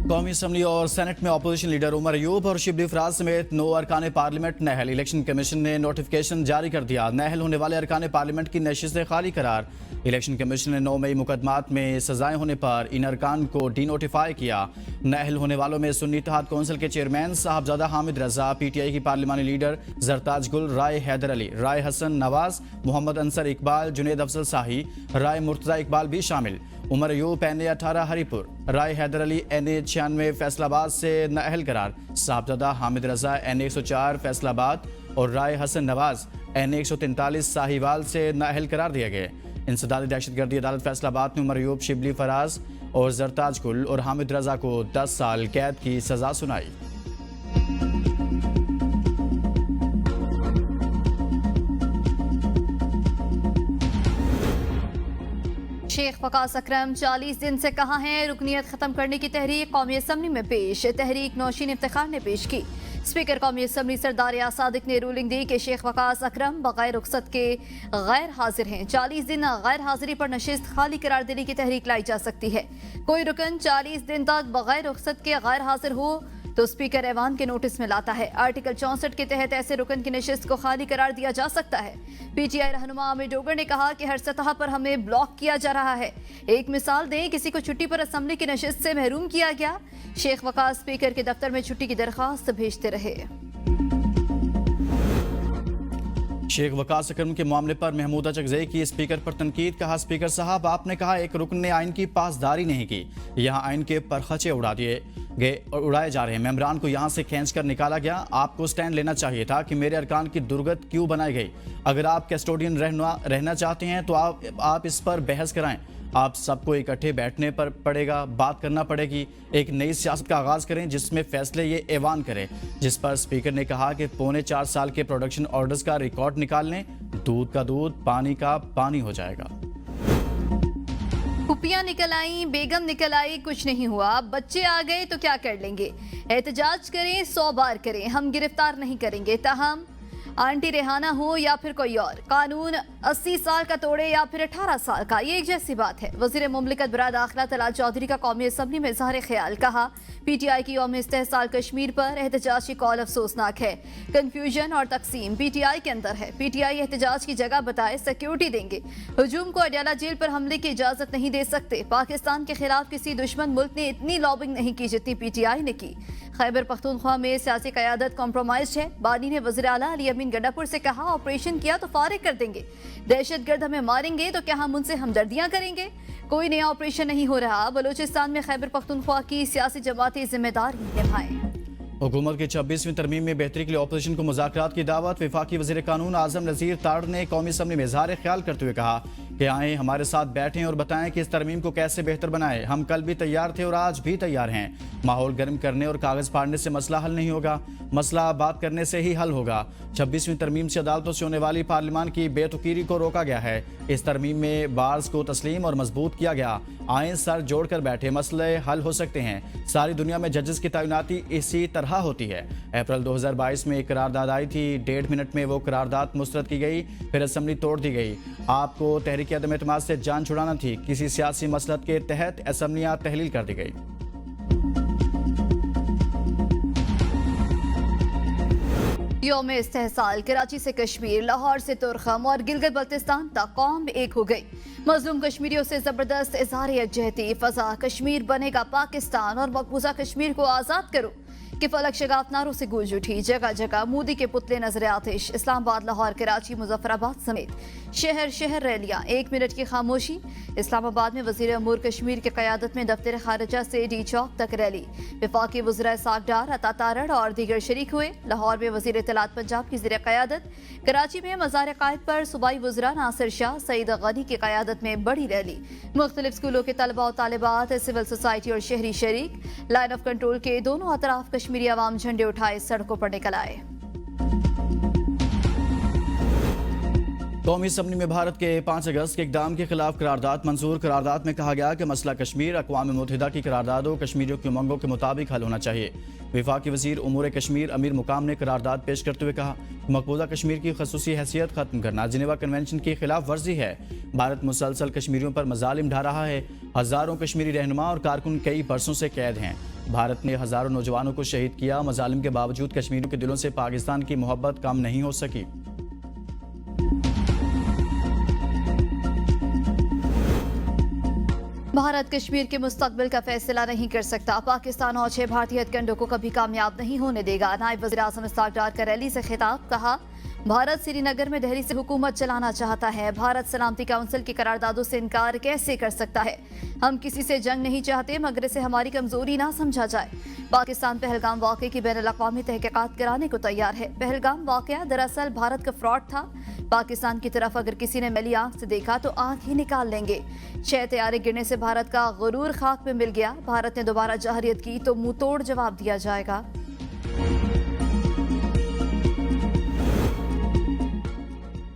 कौमी असम्बली और सेनेट में अपोजिशन लीडर उमर अयूब और शिबली फराज समेत 9 अरकान पार्लियामेंट नहल। इलेक्शन कमीशन ने नोटिफिकेशन जारी कर दिया। नहल होने वाले अरकान पार्लियामेंट की नशिस्तें खाली करार। इलेक्शन कमीशन ने 9 मई मुकदमात में सजाएं होने पर इन अरकान को डी नोटिफाई किया। नहल होने वालों में सुन्नी इत्तेहाद कौंसिल के चेयरमैन साहबजादा हामिद रजा, PTI की पार्लिमानी लीडर जरताज गुल, राय हैदर अली, राय हसन नवाज, मोहम्मद अंसर इकबाल, जुनेद अफजल शाही, राय मुर्तजा इकबाल भी शामिल। उमर अयूब NA 18 हरीपुर, राय हैदर अली NA 96 फैसलाबाद से नाअहल करार। साहबजादा हामिद रजा NA 104 फैसलाबाद और राय हसन नवाज NA 143 साहिवाल से नाअहल करार दिए गए। इंसदादी दहशतगर्दी अदालत फैसलाबाद ने उमर अयूब, शिबली फराज और जरताज गुल और हामिद रजा को 10 साल कैद की सजा सुनाई। शेख वकास अकरम 40 दिन से कहाँ हैं। रुकनियत खत्म करने की तहरीक कौमी असम्बली में पेश। तहरीक नौशीन इफ्तिखार ने पेश की। स्पीकर कौमी असम्बली सरदार या सादिक ने रूलिंग दी कि शेख वकास अकरम बगैर रुखसत के गैर हाजिर हैं। 40 दिन गैर हाजिरी पर नशिस्त खाली करार देने की तहरीक लाई जा सकती है। कोई रुकन 40 दिन तक बगैर रुखसत के गैर हाजिर हो तो स्पीकर ऐवान के नोटिस में लाता है। आर्टिकल 64 के तहत ऐसे रुकन की नशिस्त को खाली करार दिया जा सकता है। PTI रहनुमा आमिर डोगर ने कहा कि हर सतह पर हमें ब्लॉक किया जा रहा है। एक मिसाल दें, किसी को छुट्टी पर असम्बली की नशिस्त से महरूम किया गया। शेख वकास स्पीकर के दफ्तर में छुट्टी की दरख्वास्त भेजते रहे। शेख वकास अकरम के मामले पर महमूदा चकजई की स्पीकर पर तनकीद। कहा, स्पीकर साहब आपने कहा एक रुकन ने आइन की पासदारी नहीं की, यहाँ आइन के परखचे उड़ाए जा रहे हैं। मेंबरान को यहाँ से खींच कर निकाला गया। आपको स्टैंड लेना चाहिए था कि मेरे अरकान की दुर्गत क्यों बनाई गई। अगर आप कैस्टोडियन रहना चाहते हैं तो आप इस पर बहस कराएं। आप सबको इकट्ठे बैठने पर पड़ेगा, बात करना पड़ेगी। एक नई सियासत का आगाज़ करें जिसमें फैसले ये ऐवान करे। जिस पर स्पीकर ने कहा कि 4.25 साल के प्रोडक्शन ऑर्डर्स का रिकॉर्ड निकाल लें। दूध का दूध, पानी का पानी हो जाएगा। पुपियां निकल आई, बेगम निकल आई, कुछ नहीं हुआ। बच्चे आ गए तो क्या कर लेंगे। एहतजाज करें 100 बार करें, हम गिरफ्तार नहीं करेंगे। ताहम आंटी रेहाना हो या फिर कोई और, कानून 80 साल का तोड़े या फिर 18 साल का, ये एक जैसी बात है। वज़ीर मुमलिकत बराए दाखिला तलाल चौधरी का कौमी असम्बली में इज़हार ख्याल। कहा, PTI की यौम इस्तेहसाल कश्मीर पर एहतजाज की कॉल अफसोसनाक है। कन्फ्यूजन और तकसीम PTI के अंदर है। PTI एहतजाज की जगह बताए सिक्योरिटी देंगे। हुजूम को अडयाला जेल पर हमले की इजाज़त नहीं दे सकते। पाकिस्तान के खिलाफ किसी दुश्मन मुल्क ने इतनी लॉबिंग नहीं की जितनी PTI ने की। खैबर पख्तूनख्वा में सियासी क़यादत कॉम्प्रोमाइज है। बानी ने वज़ीर आला अली अमीन गंडापुर से कहा, ऑपरेशन किया तो फारिग कर देंगे। दहशतगर्द हमें मारेंगे तो क्या हम उनसे हमदर्दियां करेंगे। कोई नया ऑपरेशन नहीं हो रहा। बलूचिस्तान में खैबर पख्तूनख्वा की सियासी जमातें जिम्मेदारी निभाएं। हुकूमत की 26वीं तरमीम में बेहतरी के लिए अपोजिशन को मुज़ाकरात की दावत। वफाकी वज़ीर कानून आज़म नज़ीर ताड़ ने कौमी असम्बली में इज़हार ख्याल करते हुए कहा कि आएँ, हमारे साथ बैठें और बताएं कि इस तरमीम को कैसे बेहतर बनाएं। हम कल भी तैयार थे और आज भी तैयार हैं। माहौल गर्म करने और कागज़ फाड़ने से मसला हल नहीं होगा। मसला बात करने से ही हल होगा। 26वीं तरमीम से अदालतों से होने वाली पार्लियामान की बेतुकीरी को रोका गया है। इस तरमीम में बार्स को तस्लीम और मजबूत किया गया। आएँ, सर जोड़कर बैठे, मसले हल हो सकते हैं। सारी दुनिया में जजेस की तैनाती इसी तरह होती है। अप्रैल 2022 में एक करारदाद आई थी। 1.5 मिनट में वो करारदाद मुस्तरद की गई, फिर असम्बली तोड़ दी गई। आपको तहरीक अदम एतमाद से जान छुड़ाना थी। किसी सियासी मसलहत के तहत असम्बलियां तहलील कर दी गई। यौम इस्तेहसाल कराची से कश्मीर, लाहौर से तुरखम और गिलगित बल्तिस्तान तक कौम एक हो गई। मजलूम कश्मीरियों से जबरदस्त इज़हार यकजहती। फजा कश्मीर बनेगा पाकिस्तान और मकबूजा कश्मीर को आज़ाद करो कि फलक शगाफ नारों से गूंज उठी। जगह जगह मोदी के पुतले नजर आतिश। इस्लामाबाद, लाहौर, कराची, मुजफ्फराबाद समेत शहर शहर रैलियां। 1 मिनट की खामोशी। इस्लामाबाद में वज़ीर अमूर कश्मीर की क़यादत में दफ्तर खारिजा से डी चौक तक रैली। वफाकी वज़ीर सागडार, अता तारड़ और दीगर शरीक हुए। लाहौर में वज़ीर इत्तलात पंजाब की ज़ेर क़यादत। कराची में मज़ार क़ायद पर सूबाई वज़रा नासिर शाह, सईद गनी की क़यादत में बड़ी रैली। मुख्तलिफ स्कूलों के तलबा और तालिबात, सिविल सोसाइटी और शहरी शरीक। लाइन ऑफ कंट्रोल के दोनों अतराफ कश्मीरी अवाम झंडे उठाए सड़कों पर निकल आए। कौमी असम्बली में भारत के 5 अगस्त के इक़दाम के खिलाफ करारदाद मंजूर। करारदाद में कहा गया कि मसला कश्मीर अक़वाम मुत्तहिदा की करारदादों कश्मीरियों की उमंगों के मुताबिक हल होना चाहिए। वफाकी वज़ीर उमूर कश्मीर अमीर मुकाम ने करारदाद पेश करते हुए कहा, मकबूजा कश्मीर की खसूसी हैसियत खत्म करना जिनेवा कन्वेंशन की खिलाफ वर्जी है। भारत मुसलसल कश्मीरियों पर मजालिम ढा रहा है। हज़ारों कश्मीरी रहनुमा और कारकुन कई बरसों से कैद हैं। भारत ने हजारों नौजवानों को शहीद किया, मजालिम के बावजूद कश्मीरियों के दिलों से पाकिस्तान की मोहब्बत कम नहीं हो सकी। भारत कश्मीर के मुस्तकबिल का फैसला नहीं कर सकता, पाकिस्तान और 6 भारतीय हथकंडों को कभी कामयाब नहीं होने देगा। नायब वज़ीर आज़म इस्हाक़ डार का रैली से खिताब, कहा भारत श्रीनगर में दिल्ली से हुकूमत चलाना चाहता है, भारत सलामती काउंसिल की करारदादों से इनकार कैसे कर सकता है। हम किसी से जंग नहीं चाहते, मगर इसे हमारी कमजोरी ना समझा जाए। पाकिस्तान पहलगाम वाक़े की बैनुल-अक़वामी तहक़ीक़ात कराने को तैयार है। पहलगाम वाक़या दरअसल भारत का फ्रॉड था। पाकिस्तान की तरफ अगर किसी ने मैली आंख से देखा तो आंख ही निकाल लेंगे। 6 तैयारे गिरने से भारत का गुरूर खाक में मिल गया। भारत ने दोबारा जहरियत की तो मुंह तोड़ जवाब दिया जाएगा।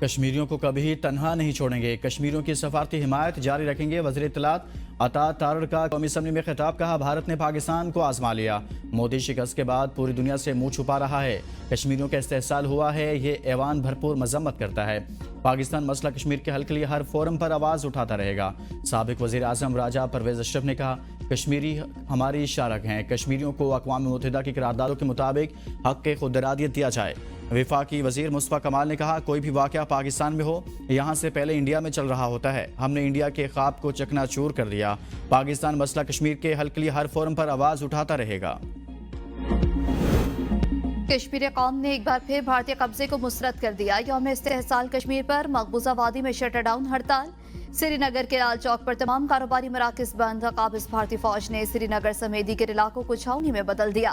कश्मीरियों को कभी तन्हा नहीं छोड़ेंगे, कश्मीरियों की सफारती हिमायत जारी रखेंगे। वज़ीर इत्तलात अता तारड़ का कौमी असम्बली में खिताब, कहा भारत ने पाकिस्तान को आजमा लिया, मोदी शिकस्त के बाद पूरी दुनिया से मुंह छुपा रहा है। कश्मीरियों का इस्तेहसाल हुआ है, ये ऐवान भरपूर मजम्मत करता है। पाकिस्तान मसला कश्मीर के हल के लिए हर फोरम पर आवाज़ उठाता रहेगा। साबिक वज़ीर आज़म राजा परवेज़ अशरफ ने कहा, कश्मीरी हमारी शारक हैं, कश्मीरियों को अक़वाम मुत्तहिदा की करारदादों के मुताबिक हक़ के खुद इरादियत दिया जाए। वफाकी वज़ीर मुस्तफ़ा कमाल ने कहा, कोई भी वाक़या पाकिस्तान में हो, यहाँ से पहले इंडिया में चल रहा होता है। हमने इंडिया के ख्वाब को चकनाचूर कर दिया। पाकिस्तान मसला कश्मीर के हल के लिए हर फोरम पर आवाज़ उठाता रहेगा। कश्मीरी कौम ने एक बार फिर भारतीय कब्जे को मुस्तरद कर दिया। यौम इस्तेहसाल कश्मीर पर मकबूजा वादी में शटर डाउन हड़ताल। श्रीनगर के लाल चौक पर तमाम कारोबारी मराकज़ बंद। काबिज भारतीय फौज ने श्रीनगर समेत दीगर इलाकों को छावनी में बदल दिया।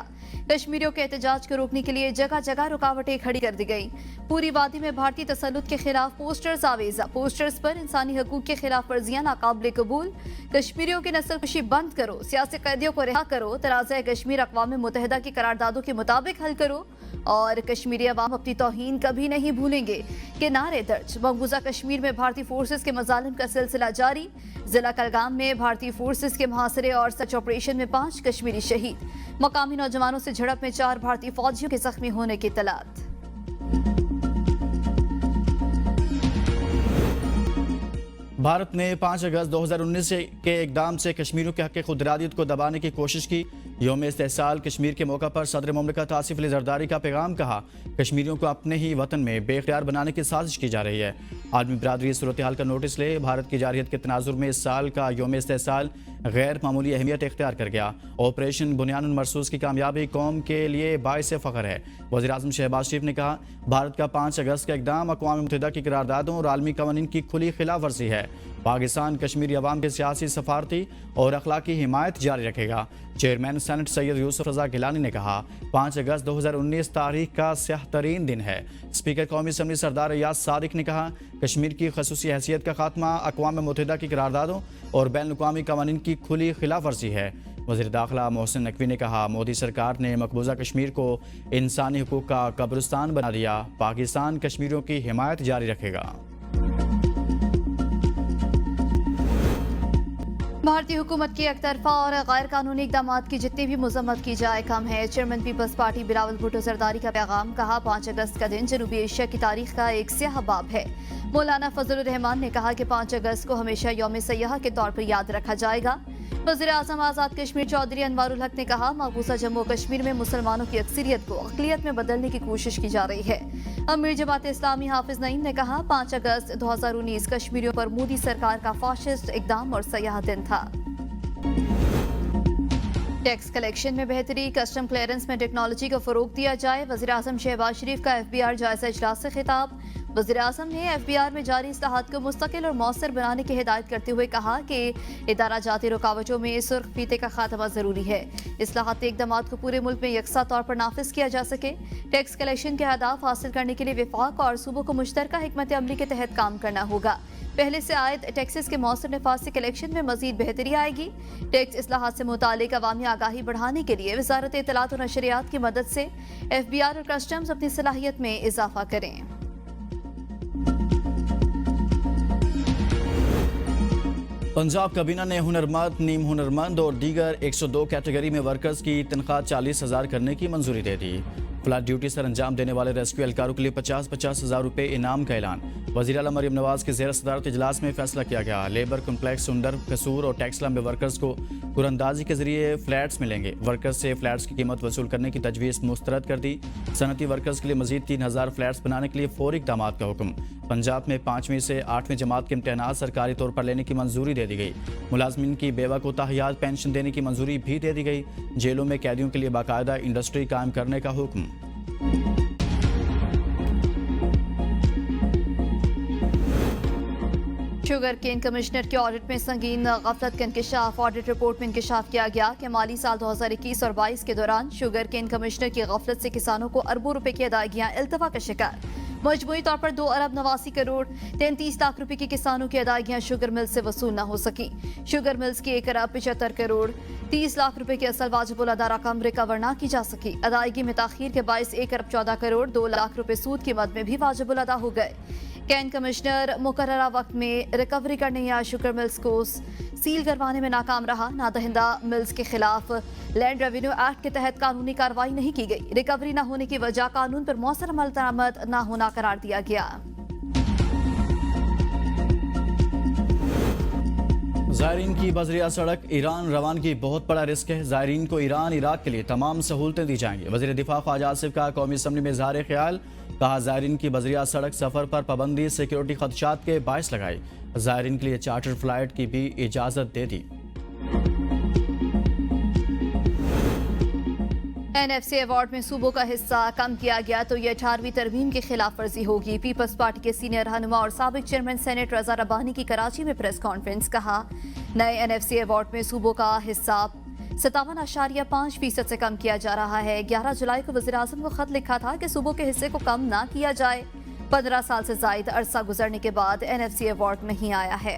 कश्मीरियों के एहतजाज को रोकने के लिए जगह जगह रुकावटें खड़ी कर दी गई। पूरी वादी में भारतीय तसल्लुत के खिलाफ पोस्टर्स आवेजा। पोस्टर्स पर इंसानी हकूक के खिलाफ वर्जियां नाकाबिल कबूल। कश्मीरियों की नस्ल कुशी बंद करो, सियासी कैदियों को रिहा करो, तनाज़ा कश्मीर अक़वाम मुत्तहिदा की करारदादों के मुताबिक हल करो और कश्मीरी अवाम अपनी तौहीन कभी नहीं भूलेंगे के नारे दर्ज। मकबूजा कश्मीर में भारतीय फोर्सेस के मजालिम का सिलसिला जारी। जिला कलगाम में भारतीय फोर्सेस के मुहासरे और सर्च ऑपरेशन में 5 कश्मीरी शहीद। मकामी नौजवानों से झड़प में 4 भारतीय फौजियों के जख्मी होने की इत्तलात। भारत ने 5 अगस्त 2019 के इकदाम से कश्मीरियों के हक़ के खुद इरादियत को दबाने की कोशिश की। यौम इस्तेहसाल कश्मीर के मौका पर सदर मुमलिकत आसिफ अली ज़रदारी का पैगाम, कहा कश्मीरियों को अपने ही वतन में बेख्तियार बनाने की साजिश की जा रही है। आलमी बरादरी सूरत हाल का नोटिस ले। भारत की जारहियत के तनाजुर में इस साल का यौम इस्तेहसाल गैर मामूली अहमियत इख्तियार कर गया। ऑपरेशन बुनियानुल मरसूस की कामयाबी कौम के लिए बाइस फ़ख्र है। वज़ीर आज़म शहबाज शरीफ ने कहा, भारत का 5 अगस्त का इकदाम अक़वाम मुत्तहिदा की करारदादों और आलमी कवानीन की खुली खिलाफ वर्जी है। पाकिस्तान कश्मीरी अवाम के सियासी, सफारती और अखलाकी हिमायत जारी रखेगा। चेयरमैन सेनेट सैयद यूसुफ रज़ा गिलानी ने कहा, 5 अगस्त 2019 तारीख का स्याह तरीन दिन है। स्पीकर कौमी असम्बली सरदार रियाज सादिक ने कहा, कश्मीर की खसूसी हैसियत का खात्मा अक़वाम मुत्तहिदा की करारदादों और बैनुल-अक़वामी कवानीन की खुली खिलाफ वर्जी है। वज़ीर दाखिला मोहसिन नकवी ने कहा, मोदी सरकार ने मकबूजा कश्मीर को इंसानी हुकूक का कब्रिस्तान बना दिया। पाकिस्तान कश्मीरियों की हिमायत जारी रखेगा। भारतीय हुकूमत की एकतरफा और गैर कानूनी इकदाम की जितनी भी मजम्मत की जाए कम है। चेयरमैन पीपल्स पार्टी बिलावल भुट्टो जरदारी का पैगाम, कहा 5 अगस्त का दिन जनूबी एशिया की तारीख का एक स्याह बाब है। मौलाना फजलुर रहमान ने कहा कि 5 अगस्त को हमेशा यौम सयाह के तौर पर याद रखा जाएगा। वज़ीर आज़म आज़ाद कश्मीर चौधरी अनवारुल हक ने कहा, मकबूजा जम्मू कश्मीर में मुसलमानों की अक्सरियत को अक़लियत में बदलने की कोशिश की जा रही है। अमीर जमात इस्लामी हाफिज नईम ने कहा, 5 अगस्त 2019 कश्मीरियों पर मोदी सरकार का फाशिस्ट इकदाम और सयाह दिन था। टैक्स कलेक्शन में बेहतरी, कस्टम क्लियरेंस में टेक्नोलॉजी को फरोग दिया जाए। वज़ीर आज़म शहबाज शरीफ का FBR जायजा इजलास से खिताब। वज़ीर आज़म ने FBR में जारी इस्लाहात को मुस्तकिल और मौसर बनाने की हिदायत करते हुए कहा कि इदारा जाती रुकावटों में सुर्ख फीते का खात्मा ज़रूरी है। इस्लाहाती इक़दाम को पूरे मुल्क में यकसा तौर पर नाफिज किया जा सके। टैक्स कलेक्शन के अहदाफ हासिल करने के लिए वफाक और सूबों को मुश्तरका हिकमत अमली के तहत काम करना होगा। पहले से आयद टैक्सेस के मौसर नफाज से कलेक्शन में मजीद बेहतरी आएगी। टैक्स इस्लाहात से मुतालिक अवामी आगाही बढ़ाने के लिए वज़ारत इत्तलात और नशरियात की मदद से FBR और कस्टम्स अपनी सलाहियत में इजाफा करें। पंजाब काबीना ने हुनरमंद, नीम हुनरमंद और दीगर 102 कैटेगरी में वर्कर्स की तनख्वाह 40,000 करने की मंजूरी दे दी। फ्लड ड्यूटी सर अंजाम देने वाले रेस्क्यू एहलकारों के लिए 50-50 हज़ार रुपये इनाम का ऐलान। वज़ीर आला मरियम नवाज के ज़ेर सदारत इजलास में फैसला किया गया। लेबर कम्प्लेक्स उंडर, कसूर और टेक्सला में वर्कर्स को कुरंदाजी के जरिए फ्लैट्स मिलेंगे। वर्कर्स से फ्लैट्स की कीमत वसूल करने की तजवीज़ मुस्तरद कर दी। सनती वर्कर्स के लिए मजीद 3000 फ्लैट्स बनाने के लिए फौरी इक़दामात का हुक्म। पंजाब में 5वीं से 8वीं जमात के इम्तहानात सरकारी तौर पर लेने की मंजूरी दे दी गई। मुलाजमीन की बेवा को ताहियात पेंशन देने की मंजूरी भी दे दी गई। जेलों में कैदियों के लिए बाकायदा इंडस्ट्री कायम करने का हुक्म। शुगर केन कमिश्नर के ऑडिट में संगीन गफलत का इंकशाफ। ऑडिट रिपोर्ट में इंकशाफ किया गया कि माली साल 2021 और 22 के दौरान शुगर केन कमिश्नर की गफलत से किसानों को अरबों रुपए की अदायगियां इल्तफा का शिकार। मजमूई तौर पर 2 अरब 89 करोड़ 33 लाख रुपए की किसानों की अदायगियां शुगर मिल्स से वसूल न हो सकी। शुगर मिल्स की 1 अरब 75 करोड़ 30 लाख रुपए की असल वाजिबुल अदा रकम रिकवर न की जा सकी। अदायगी में ताखीर के बायस 1 अरब 14 करोड़ 2 लाख रुपए सूद की मद में भी वाजिबुल अदा हो गए। कैन कमिश्नर मुकर्ररा वक्त में रिकवरी करने या शुगर मिल्स को सील करवाने में नाकाम रहा। नादहिंदा मिल्स के खिलाफ लैंड रेवेन्यू एक्ट के तहत कानूनी कार्रवाई नहीं की गई। रिकवरी न होने की वजह कानून पर मौसर अमल दरामद न होना करार दिया गया। ज़ायरीन की बजरिया सड़क ईरान रवानगी बहुत बड़ा रिस्क है। ज़ायरीन को ईरान इराक के लिए तमाम सहूलतें दी जाएंगी। वज़ीर दिफा ख्वाजा आसिफ का कौमी असम्बली में इज़हार ख्याल। कहा ज़ायरीन की बजरिया सड़क सफ़र पर पाबंदी सिक्योरिटी खदशात के बायस लगाई। ज़ायरीन के लिए चार्टर फ्लाइट की भी इजाज़त दे दी। NFC अवार्ड में सूबों का हिस्सा कम किया गया तो ये 18वीं तरमीम की खिलाफ वर्जी होगी। पीपल्स पार्टी के सीनियर रहनुमा और साबिक चेयरमैन सेनेट रजा रब्बानी की कराची में प्रेस कॉन्फ्रेंस। कहा नए NFC अवार्ड में सूबों का हिस्सा 57.5% से कम किया जा रहा है। 11 जुलाई को वज़ीर आज़म को खत लिखा था कि सूबों के हिस्से को कम ना किया जाए। 15 साल से ज़ायद अरसा गुजरने के बाद NFC अवार्ड नहीं आया है।